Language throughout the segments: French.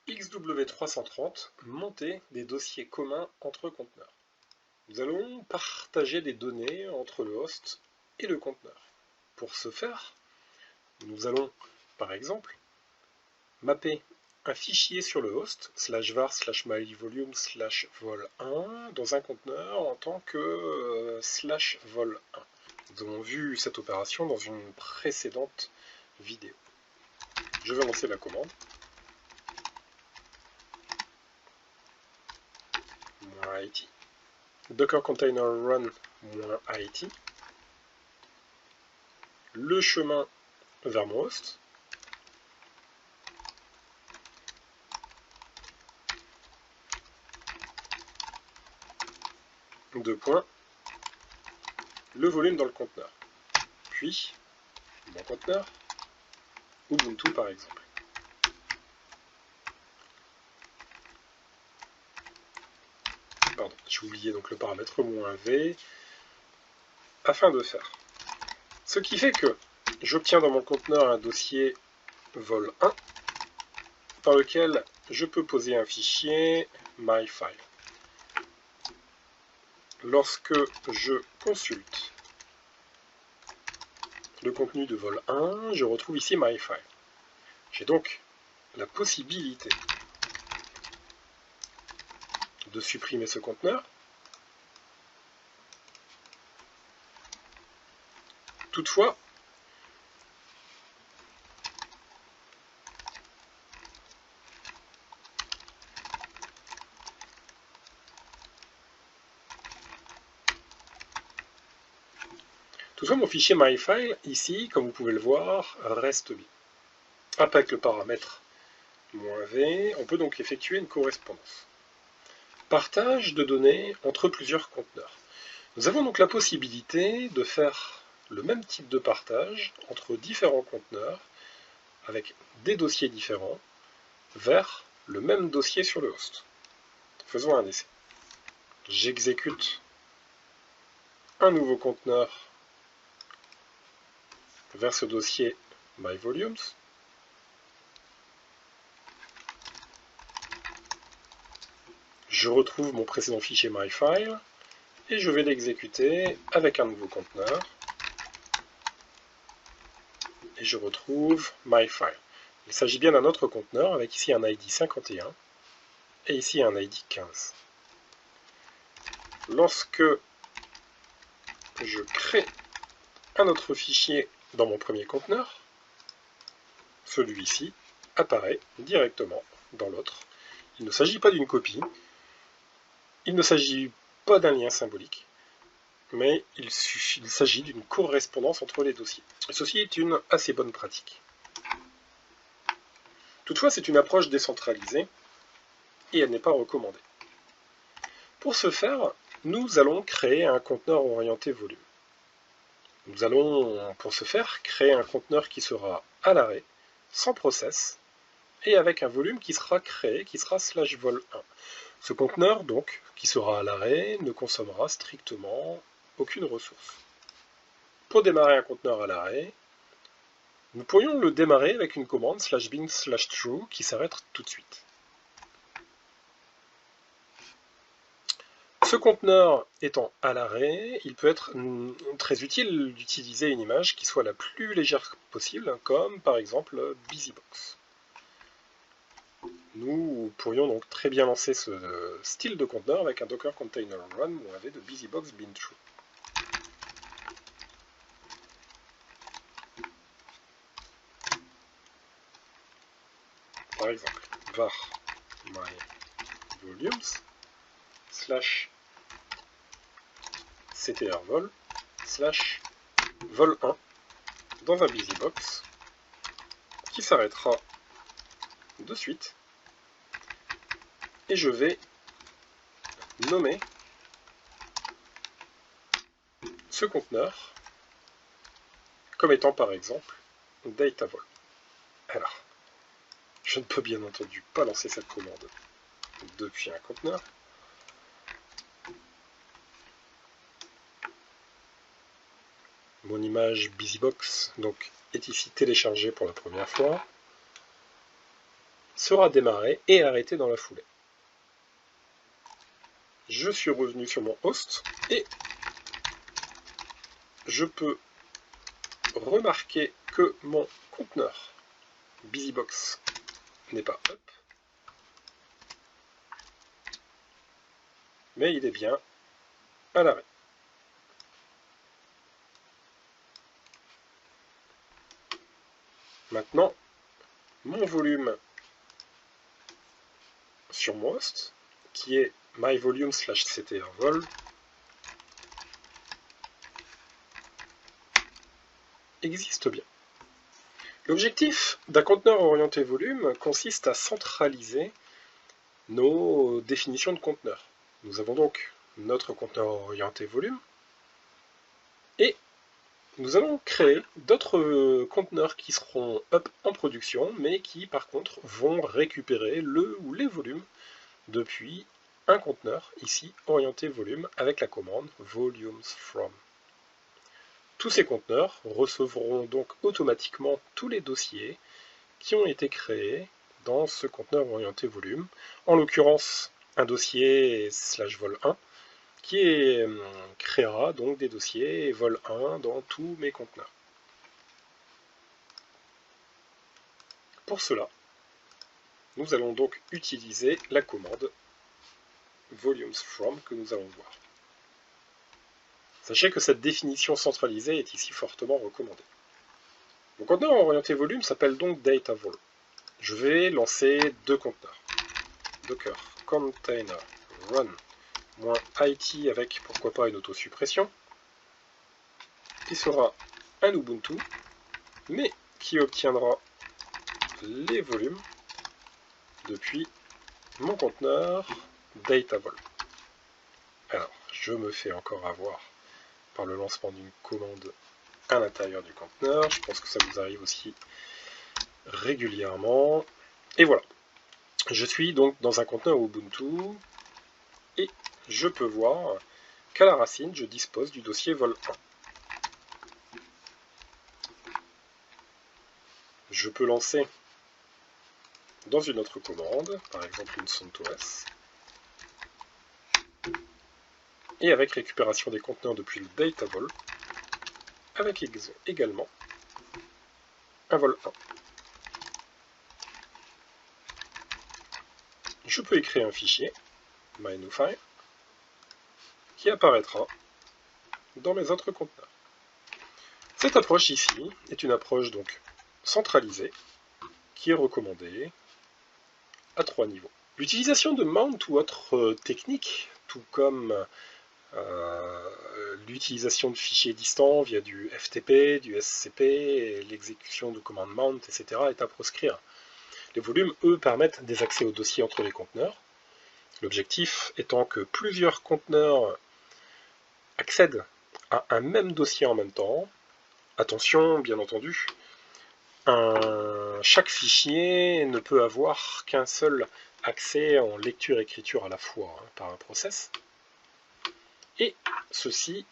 XW330, monter des dossiers communs entre conteneurs. Nous allons partager des données entre le host et le conteneur. Pour ce faire, nous allons, par exemple, mapper un fichier sur le host, /var/myvolume /vol1, dans un conteneur en tant que /vol1. Nous avons vu cette opération dans une précédente vidéo. Je vais lancer la commande. -it. Docker container run -it. Le chemin vers mon host. Deux points. Le volume dans le conteneur. Puis, mon conteneur, Ubuntu par exemple. Pardon, j'ai oublié donc le paramètre -v afin de faire. Ce qui fait que j'obtiens dans mon conteneur un dossier vol1 dans lequel je peux poser un fichier myfile. Lorsque je consulte le contenu de vol1, je retrouve ici myfile. J'ai donc la possibilité de supprimer ce conteneur. Toutefois, mon fichier myfile, ici, comme vous pouvez le voir, reste bien. Avec le paramètre -v, on peut donc effectuer une correspondance. Partage de données entre plusieurs conteneurs. Nous avons donc la possibilité de faire le même type de partage entre différents conteneurs avec des dossiers différents vers le même dossier sur le host. Faisons un essai. J'exécute un nouveau conteneur vers ce dossier myvolumes. Je retrouve mon précédent fichier myfile et je vais l'exécuter avec un nouveau conteneur. Et je retrouve myfile. Il s'agit bien d'un autre conteneur avec ici un ID 51 et ici un ID 15. Lorsque je crée un autre fichier dans mon premier conteneur, celui-ci apparaît directement dans l'autre. Il ne s'agit pas d'une copie, il ne s'agit pas d'un lien symbolique, mais il s'agit d'une correspondance entre les dossiers. Et ceci est une assez bonne pratique. Toutefois, c'est une approche décentralisée et elle n'est pas recommandée. Pour ce faire, nous allons créer un conteneur orienté volume. Nous allons, pour ce faire, créer un conteneur qui sera à l'arrêt, sans process, et avec un volume qui sera créé, qui sera /vol1. Ce conteneur, donc, qui sera à l'arrêt, ne consommera strictement aucune ressource. Pour démarrer un conteneur à l'arrêt, nous pourrions le démarrer avec une commande /bin/true qui s'arrête tout de suite. Ce conteneur étant à l'arrêt, il peut être très utile d'utiliser une image qui soit la plus légère possible, comme par exemple BusyBox. Nous pourrions donc très bien lancer ce style de conteneur avec un Docker Container Run -v de BusyBox bin true. Par exemple, var myvolumes /ctrvol /vol1 dans un BusyBox qui s'arrêtera de suite. Et je vais nommer ce conteneur comme étant par exemple datavol. Alors, je ne peux bien entendu pas lancer cette commande depuis un conteneur. Mon image BusyBox donc, est ici téléchargée pour la première fois. sera démarré et arrêté dans la foulée. Je suis revenu sur mon host et je peux remarquer que mon conteneur BusyBox n'est pas up, mais il est bien à l'arrêt. Maintenant, mon volume sur mon host, qui est myvolume/ctrvol, existe bien. L'objectif d'un conteneur orienté volume consiste à centraliser nos définitions de conteneur. Nous avons donc notre conteneur orienté volume et nous allons créer d'autres conteneurs qui seront up en production, mais qui par contre vont récupérer le ou les volumes depuis un conteneur, ici orienté volume, avec la commande volumes from. Tous ces conteneurs recevront donc automatiquement tous les dossiers qui ont été créés dans ce conteneur orienté volume, en l'occurrence un dossier /vol1 qui créera donc des dossiers vol1 dans tous mes conteneurs. Pour cela, nous allons donc utiliser la commande volumes from que nous allons voir. Sachez que cette définition centralisée est ici fortement recommandée. Mon conteneur orienté volume s'appelle donc DataVol. Je vais lancer deux conteneurs. Docker container run -it avec pourquoi pas une autosuppression, qui sera un Ubuntu, mais qui obtiendra les volumes depuis mon conteneur DataVol. Alors, je me fais encore avoir par le lancement d'une commande à l'intérieur du conteneur. Je pense que ça vous arrive aussi régulièrement. Et voilà. Je suis donc dans un conteneur Ubuntu et je peux voir qu'à la racine, je dispose du dossier vol1. Je peux lancer dans une autre commande, par exemple une CentOS, et avec récupération des conteneurs depuis le DataVol, avec également un vol1. Je peux écrire un fichier, mynewFile, qui apparaîtra dans mes autres conteneurs. Cette approche ici est une approche donc centralisée, qui est recommandée à 3 niveaux. L'utilisation de mount ou autres techniques, tout comme l'utilisation de fichiers distants via du FTP, du SCP, et l'exécution de commandes mount, etc. est à proscrire. Les volumes, eux, permettent des accès aux dossiers entre les conteneurs. L'objectif étant que plusieurs conteneurs accèdent à un même dossier en même temps. Attention, bien entendu, chaque fichier ne peut avoir qu'un seul accès en lecture-écriture à la fois par un process. Et ceci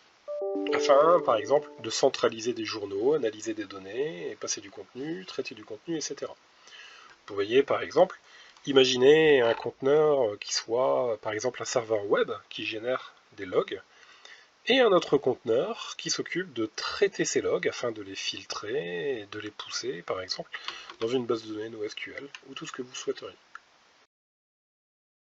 afin, par exemple, de centraliser des journaux, analyser des données, passer du contenu, traiter du contenu, etc. Vous voyez, par exemple, imaginez un conteneur qui soit, par exemple, un serveur web qui génère des logs, et un autre conteneur qui s'occupe de traiter ces logs afin de les filtrer et de les pousser, par exemple, dans une base de données NoSQL ou tout ce que vous souhaiteriez.